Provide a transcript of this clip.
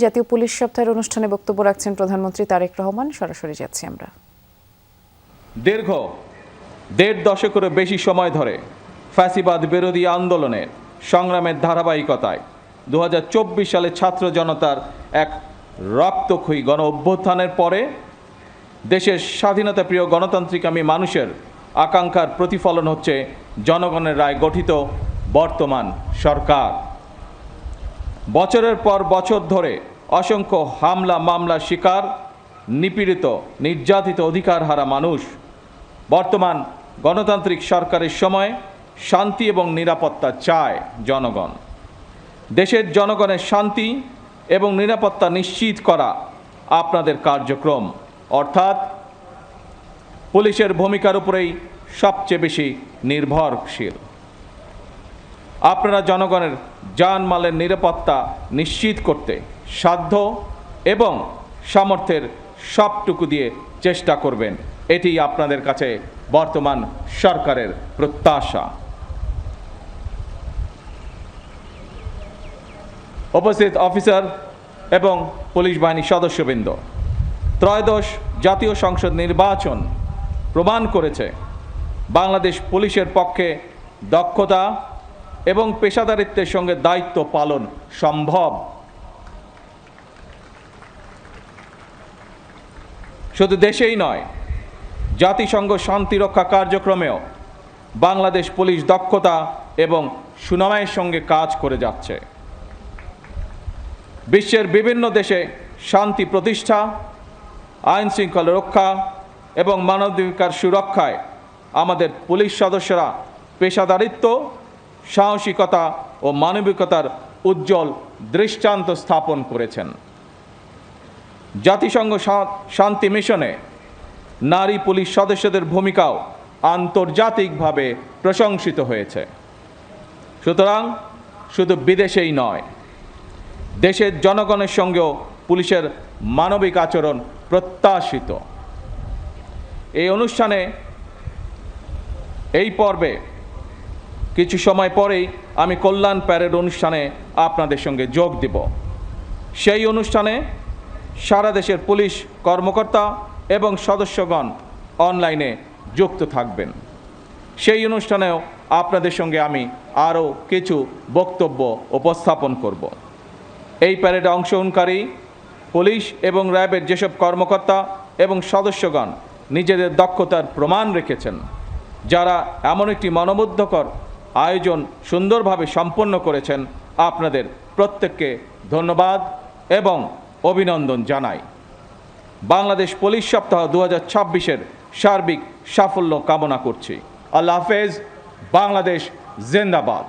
জাতীয় পুলিশ সপ্তাহের অনুষ্ঠানে বক্তব্য রাখছেন প্রধানমন্ত্রী তারেক রহমান। সরাসরি যাচ্ছি আমরা। দীর্ঘ দেড় দশকেরও বেশি সময় ধরে ফ্যাসিবাদ বিরোধী আন্দোলনের সংগ্রামের ধারাবাহিকতায় 2024 সালে ছাত্র জনতার এক রক্তক্ষয়ী গণ অভ্যুত্থানের পরে দেশের স্বাধীনতাপ্রিয় গণতান্ত্রিকামী মানুষের আকাঙ্ক্ষার প্রতিফলন হচ্ছে জনগণের রায় গঠিত বর্তমান সরকার। বছরের পর বছর ধরে অসংখ্য হামলা মামলার শিকার, নিপীড়িত নির্যাতিত অধিকারহারা মানুষ বর্তমান গণতান্ত্রিক সরকারের সময় শান্তি এবং নিরাপত্তা চায় জনগণ। দেশের জনগণের শান্তি এবং নিরাপত্তা নিশ্চিত করা আপনাদের কার্যক্রম, অর্থাৎ পুলিশের ভূমিকার উপরেই সবচেয়ে বেশি নির্ভরশীল। আপনারা জনগণের জানমালের নিরাপত্তা নিশ্চিত করতে সাধ্য এবং সামর্থ্যের সবটুকু দিয়ে চেষ্টা করবেন, এটি আপনাদের কাছে বর্তমান সরকারের প্রত্যাশা। উপস্থিত অফিসার এবং পুলিশ বাহিনীর সদস্যবৃন্দ, ত্রয়োদশ জাতীয় সংসদ নির্বাচন প্রমাণ করেছে বাংলাদেশ পুলিশের পক্ষে দক্ষতা এবং পেশাদারিত্বের সঙ্গে দায়িত্ব পালন সম্ভব। শুধু দেশেই নয়, জাতিসংঘ শান্তিরক্ষা কার্যক্রমেও বাংলাদেশ পুলিশ দক্ষতা এবং সুনামের সঙ্গে কাজ করে যাচ্ছে। বিশ্বের বিভিন্ন দেশে শান্তি প্রতিষ্ঠা, আইন শৃঙ্খলা রক্ষা এবং মানবাধিকার সুরক্ষায় আমাদের পুলিশ সদস্যরা পেশাদারিত্ব, সাহসিকতা ও মানবিকতার উজ্জ্বল দৃষ্টান্ত স্থাপন করেছেন। জাতিসংঘ শান্তি মিশনে নারী পুলিশ সদস্যদের ভূমিকাও আন্তর্জাতিকভাবে প্রশংসিত হয়েছে। সুতরাং শুধু বিদেশেই নয়, দেশের জনগণের সঙ্গেও পুলিশের মানবিক আচরণ প্রত্যাশিত। এই অনুষ্ঠানে এই পর্বে কিছু সময় পরেই আমি কল্যাণ প্যারেড অনুষ্ঠানে আপনাদের সঙ্গে যোগ দেব। সেই অনুষ্ঠানে সারা দেশের পুলিশ কর্মকর্তা এবং সদস্যগণ অনলাইনে যুক্ত থাকবেন। সেই অনুষ্ঠানেও আপনাদের সঙ্গে আমি আরও কিছু বক্তব্য উপস্থাপন করব। এই প্যারেডে অংশগ্রহণকারী পুলিশ এবং র্যাবের যেসব কর্মকর্তা এবং সদস্যগণ নিজেদের দক্ষতার প্রমাণ রেখেছেন, যারা এমন একটি মনোমুগ্ধকর আয়োজন সুন্দরভাবে সম্পন্ন করেছেন, আপনাদের প্রত্যেককে ধন্যবাদ এবং অভিনন্দন জানাই। বাংলাদেশ পুলিশ সপ্তাহ 2026-এর সার্বিক সাফল্য কামনা করছি। আল্লাহ হাফেজ। বাংলাদেশ জিন্দাবাদ।